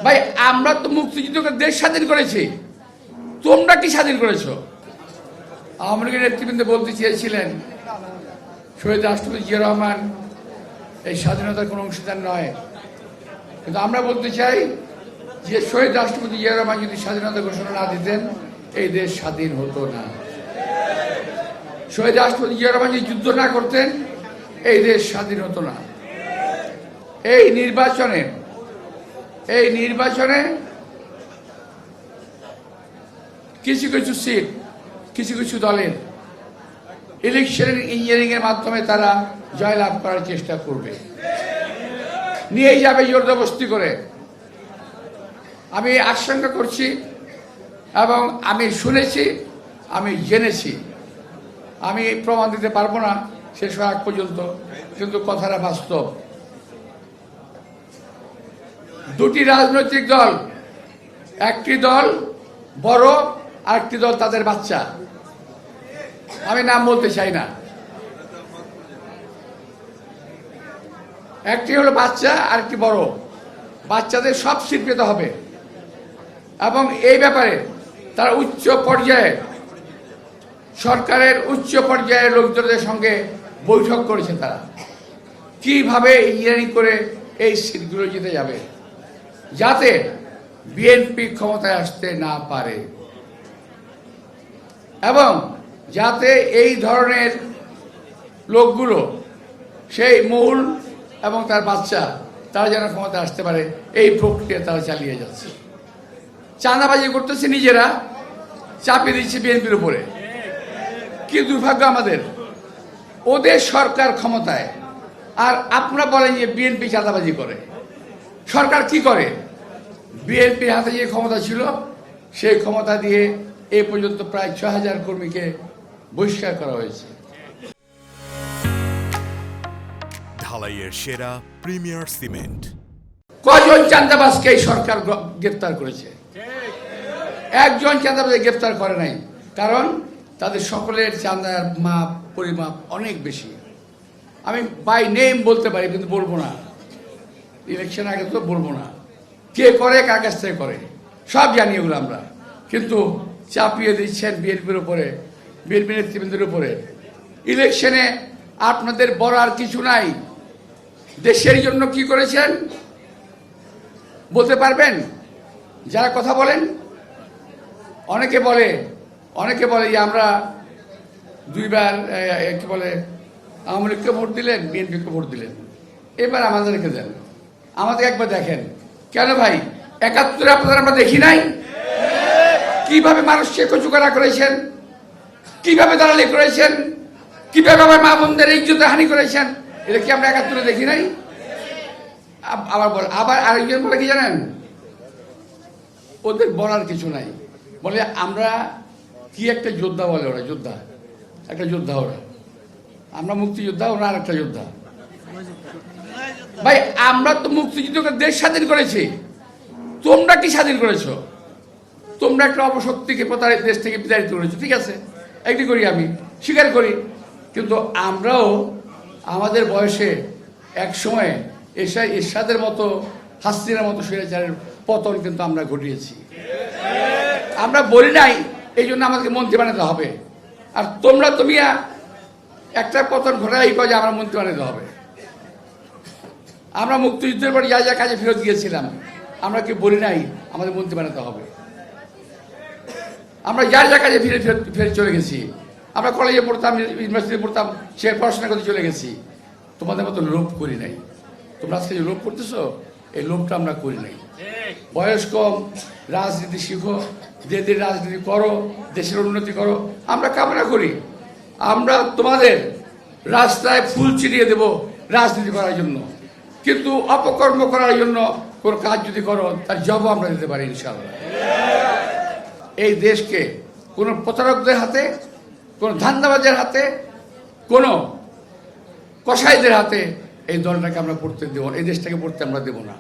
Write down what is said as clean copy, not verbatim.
ভাই আমরা তো মুক্তিযুদ্ধকে দেশ স্বাধীন করেছি, তোমরা কি স্বাধীন করেছো? আওয়ামী লীগের নেতৃবৃন্দ বলতে চেয়েছিলেন শহীদ রাষ্ট্রপতি জিয়া রহমান এই স্বাধীনতার কোনো অংশীদার নয়, কিন্তু আমরা বলতে চাই যে শহীদ রাষ্ট্রপতি জিয়া রহমান যদি স্বাধীনতা ঘোষণা না দিতেন এই দেশ স্বাধীন হতো না। শহীদ রাষ্ট্রপতি জিয়া রহমান যদি যুদ্ধ না করতেন এই দেশ স্বাধীন হতো না। এই নির্বাচনে কিছু কিছু সিট কিছু কিছু দলের ইলেকশন ইঞ্জিনিয়ারিং এর মাধ্যমে তারা জয়লাভ করার চেষ্টা করবে, নিয়েই যাবে জোরদস্তি করে। আমি আশঙ্কা করছি এবং আমি শুনেছি, আমি জেনেছি, আমি প্রমাণ দিতে পারবো না শেষ হওয়ার আগ পর্যন্ত, কিন্তু কথাটা বাস্তব। দুটি রাজনৈতিক দল, একটি দল বড় আর একটি দল তাদের বাচ্চা, আমি নাম বলতে চাই না, একটি হলো বাচ্চা আর একটি বড়। বাচ্চাদের সব সিট পেতে হবে এবং এই ব্যাপারে তারা উচ্চ পর্যায়ে সরকারের উচ্চ পর্যায়ের লোকজনদের সঙ্গে বৈঠক করেছে। তারা কিভাবে ইঞ্জিনিয়ারিং করে এই সিটগুলো জিতে যাবে যাতে বিএনপি ক্ষমতায় আসতে না পারে এবং যাতে এই ধরনের লোকগুলো সেই মূল এবং তার বাচ্চা তারা যেন ক্ষমতায় আসতে পারে এই প্রক্রিয়া তারা চালিয়ে যাচ্ছে। চাঁদাবাজি করতেছে, নিজেরা চাপিয়ে দিচ্ছে বিএনপির উপরে। কি দুর্ভাগ্য আমাদের, ওদের সরকার ক্ষমতায় আর আপনারা বলেন যে বিএনপি চাঁদাবাজি করে। সরকার কি করে? বিএনপির হাতে যে ক্ষমতা ছিল সেই ক্ষমতা দিয়ে এ পর্যন্ত প্রায় ৬,০০০ কর্মীকে বহিষ্কার করা হয়েছে। ঢালাইয়ের সেরা প্রিমিয়ার সিমেন্ট। কজন চাঁদাবাজকে এই সরকার গ্রেফতার করেছে? একজন চাঁদাবাজ গ্রেফতার করে নাই, কারণ তাদের সকলের চাঁদার মাপ পরিমাপ অনেক বেশি। আমি বাই নেম বলতে পারি কিন্তু বলবো না, ইলেকশন আগে তো বলবো না কে করে, কার কাছ থেকে করে, সব জানি এগুলো আমরা। কিন্তু চাপিয়ে দিচ্ছেন বিএনপির উপরে, বিএনপি নেতৃবৃন্দের উপরে। ইলেকশনে আপনাদের বলার কিছু নাই। দেশের জন্য কি করেছেন বলতে পারবেন? যারা কথা বলেন, অনেকে বলে যে আমরা দুইবার কি বলে আওয়ামী লীগকে ভোট দিলেন, বিএনপিকে ভোট দিলেন, এবার আমাদেরকে দেন, আমাদের একবার দেখেন। কেন ভাই, ৭১ আপনাদের আমরা দেখি নাই? কিভাবে মানুষকে কচুকারা করেছেন, কিভাবে দালালি করেছেন, কিভাবে আমার মা বোনদের ইজ্জতে হানি করেছেন, এটা কি আমরা ৭১ দেখি নাই? আবার আরেকজন বলে কি জানেন, ওদের বলার কিছু নাই, বলে আমরা কি একটা যোদ্ধা, বলে ওরা যোদ্ধা, একটা যোদ্ধা ওরা, আমরা মুক্তিযোদ্ধা, ওরা আর একটা যোদ্ধা। ভাই আমরা তো মুক্তিযুদ্ধকে দেশ স্বাধীন করেছি, তোমরা কি স্বাধীন করেছো? তোমরা একটা অপশক্তিকে দেশ থেকে বিতাড়িত করেছো, ঠিক আছে, একটি করি, আমি স্বীকার করি। কিন্তু আমরাও আমাদের বয়সে এক সময় এরশাদের মতো, হাসিনার মতো স্বৈরাচারের পতন কিন্তু আমরা ঘটিয়েছি। আমরা বলি নাই এই জন্য আমাদেরকে মন্ত্রী বানাতে হবে, আর তুমি একটা পতন ঘটাই কয় যে আমরা মন্ত্রী বানাতে হবে। আমরা মুক্তিযুদ্ধের পর যা যা কাজে ফেরত গিয়েছিলাম, আমরা কি বলি নাই আমাদের মন্ত্রী বানাতে হবে? আমরা যার যা কাজে ফিরে চলে গেছি। আমরা কলেজে পড়তাম, ইউনিভার্সিটি পড়তাম, সে পড়াশোনা করতে চলে গেছি। তোমাদের মতো লোভ করি নাই। তোমরা আজকে যে লোভ করতেছো, এই লোভটা আমরা করি নাই। বয়স কম, রাজনীতি শিখো, দেশের রাজনীতি করো, দেশের উন্নতি করো, আমরা কামনা করি। আমরা তোমাদের রাস্তায় ফুল ছিটিয়ে দেব রাজনীতি করার জন্য, কিন্তু অপকর্ম করার জন্য কোনো কাজ যদি করো তার জবাব আমরা দিতে পারি ইনশাআল্লাহ। এই দেশকে কোনো প্রতারকদের হাতে, কোনো ধান্দাবাজের হাতে, কোনো কসাইদের হাতে এই দলটাকে আমরা পড়তে দেব, এই দেশটাকে পড়তে আমরা দেব না।